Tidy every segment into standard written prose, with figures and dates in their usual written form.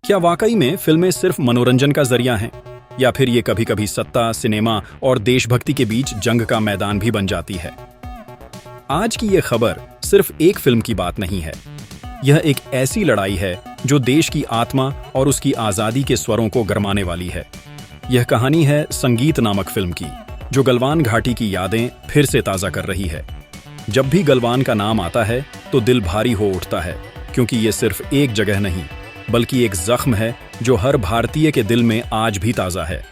क्या वाकई में फिल्में सिर्फ मनोरंजन का जरिया हैं, या फिर ये कभी-कभी सत्ता, सिनेमा और देशभक्ति के बीच जंग का मैदान भी बन जाती है? आज की ये खबर सिर्फ एक फिल्म की बात नहीं है। यह एक ऐसी लड़ाई है जो देश की आत्मा और उसकी आजादी के स्वरों को गरमाने वाली है। यह कहानी है संगीत नामक फिल्म की, जो गलवान घाटी की यादें फिर से ताजा कर रही है। जब भी गलवान का नाम आता है तो दिल भारी हो उठता है, क्योंकि ये सिर्फ एक जगह नहीं बल्कि एक जख्म है जो हर भारतीय के दिल में आज भी ताजा है।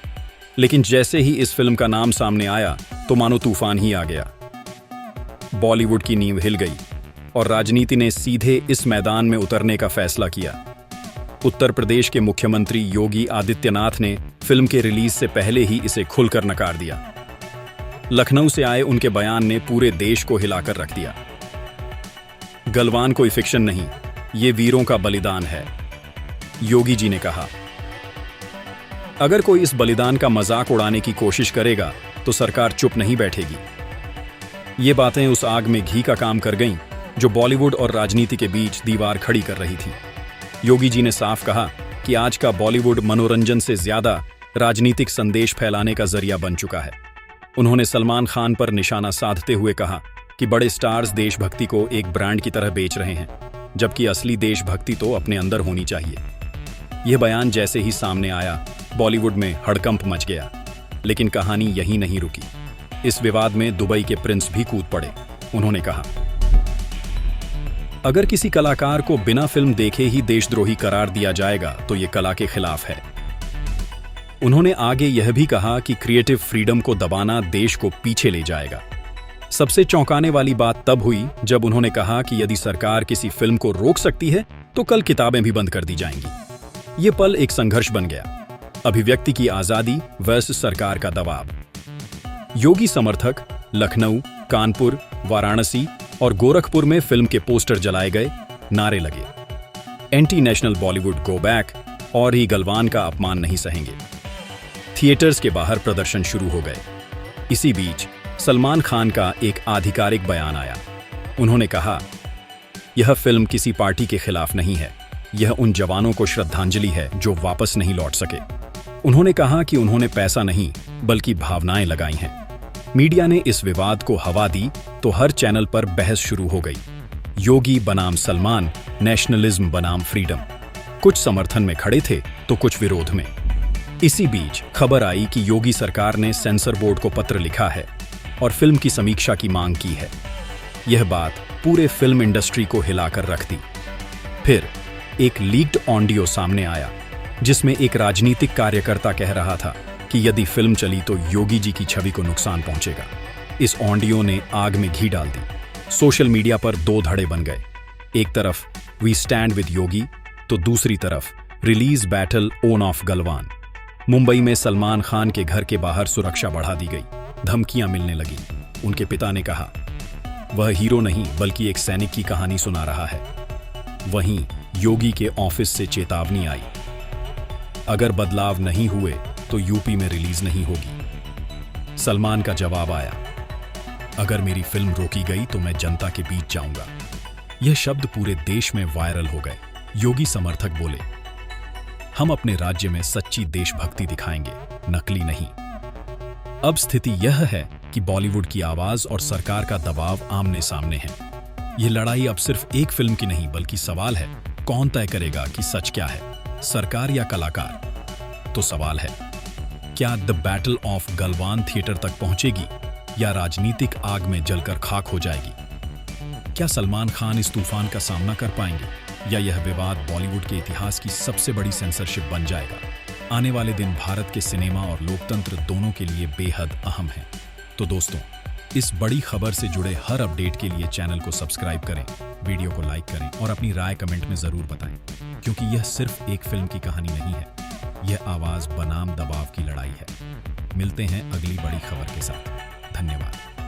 लेकिन जैसे ही इस फिल्म का नाम सामने आया तो मानो तूफान ही आ गया। बॉलीवुड की नींव हिल गई और राजनीति ने सीधे इस मैदान में उतरने का फैसला किया। उत्तर प्रदेश के मुख्यमंत्री योगी आदित्यनाथ ने फिल्म के रिलीज से पहले ही इसे खुलकर नकार दिया। लखनऊ से आए उनके बयान ने पूरे देश को हिलाकर रख दिया। गलवान कोई फिक्शन नहीं, ये वीरों का बलिदान है, योगी जी ने कहा। अगर कोई इस बलिदान का मजाक उड़ाने की कोशिश करेगा तो सरकार चुप नहीं बैठेगी। ये बातें उस आग में घी का काम कर गईं जो बॉलीवुड और राजनीति के बीच दीवार खड़ी कर रही थी। योगी जी ने साफ कहा कि आज का बॉलीवुड मनोरंजन से ज्यादा राजनीतिक संदेश फैलाने का जरिया बन चुका है। उन्होंने सलमान खान पर निशाना साधते हुए कहा कि बड़े स्टार्स देशभक्ति को एक ब्रांड की तरह बेच रहे हैं, जबकि असली देशभक्ति तो अपने अंदर होनी चाहिए। यह बयान जैसे ही सामने आया, बॉलीवुड में हड़कंप मच गया। लेकिन कहानी यहीं नहीं रुकी। इस विवाद में दुबई के प्रिंस भी कूद पड़े। उन्होंने कहा, अगर किसी कलाकार को बिना फिल्म देखे ही देशद्रोही करार दिया जाएगा तो यह कला के खिलाफ है। उन्होंने आगे यह भी कहा कि क्रिएटिव फ्रीडम को दबाना देश को पीछे ले जाएगा। सबसे चौंकाने वाली बात तब हुई जब उन्होंने कहा कि यदि सरकार किसी फिल्म को रोक सकती है तो कल किताबें भी बंद कर दी जाएंगी। ये पल एक संघर्ष बन गया। अभिव्यक्ति की आजादी वर्सेस सरकार का दबाव। योगी समर्थक लखनऊ, कानपुर, वाराणसी और गोरखपुर में फिल्म के पोस्टर जलाए गए, नारे लगे, anti national Bollywood go back, और ही गलवान का अपमान नहीं सहेंगे। थिएटर्स के बाहर प्रदर्शन शुरू हो गए। इसी बीच सलमान खान का एक आधिकारिक बयान आया। उन्होंने कहा, यह फिल्म किसी पार्टी के खिलाफ नहीं है, यह उन जवानों को श्रद्धांजलि है जो वापस नहीं लौट सके। उन्होंने कहा कि उन्होंने पैसा नहीं बल्कि भावनाएं लगाई हैं। मीडिया ने इस विवाद को हवा दी तो हर चैनल पर बहस शुरू हो गई। योगी बनाम सलमान, नेशनलिज्म बनाम फ्रीडम। कुछ समर्थन में खड़े थे तो कुछ विरोध में। इसी बीच खबर आई कि योगी सरकार ने सेंसर बोर्ड को पत्र लिखा है और फिल्म की समीक्षा की मांग की है। यह बात पूरे फिल्म इंडस्ट्री को हिलाकर रख दी। फिर एक लीक्ड ऑडियो सामने आया जिसमें एक राजनीतिक कार्यकर्ता कह रहा था कि यदि फिल्म चली तो योगी जी की छवि को नुकसान पहुंचेगा। इस ऑडियो ने आग में घी डाल दी। सोशल मीडिया पर दो धड़े बन गए। एक तरफ वी स्टैंड विद योगी तो दूसरी तरफ release battle own of Galwan. Mumbai में सलमान खान के घर के बाहर सुरक्षा बढ़ा दी गई। धमकियां मिलने लगी। उनके पिता ने कहा, वह हीरो नहीं बल्कि एक सैनिक की कहानी सुना रहा है। वहीं योगी के ऑफिस से चेतावनी आई, अगर बदलाव नहीं हुए तो यूपी में रिलीज नहीं होगी। सलमान का जवाब आया, अगर मेरी फिल्म रोकी गई तो मैं जनता के बीच जाऊंगा। यह शब्द पूरे देश में वायरल हो गए। योगी समर्थक बोले, हम अपने राज्य में सच्ची देशभक्ति दिखाएंगे, नकली नहीं। अब स्थिति यह है कि बॉलीवुड की आवाज और सरकार का दबाव आमने सामने है। यह लड़ाई अब सिर्फ एक फिल्म की नहीं बल्कि सवाल है, कौन तय करेगा कि सच क्या है, सरकार या कलाकार? तो सवाल है, क्या the battle of Galwan theatre तक पहुंचेगी या राजनीतिक आग में जलकर खाक हो जाएगी? क्या सलमान खान इस तूफान का सामना कर पाएंगे या यह विवाद बॉलीवुड के इतिहास की सबसे बड़ी सेंसरशिप बन जाएगा? आने वाले दिन भारत के सिनेमा और लोकतंत्र दोनों के लिए बेहद अहम हैं। तो दोस्तों, इस बड़ी खबर से जुड़े हर अपडेट के लिए चैनल को सब्सक्राइब करें, वीडियो को लाइक करें और अपनी राय कमेंट में जरूर बताएं, क्योंकि यह सिर्फ एक फिल्म की कहानी नहीं है, यह आवाज बनाम दबाव की लड़ाई है। मिलते हैं अगली बड़ी खबर के साथ। धन्यवाद।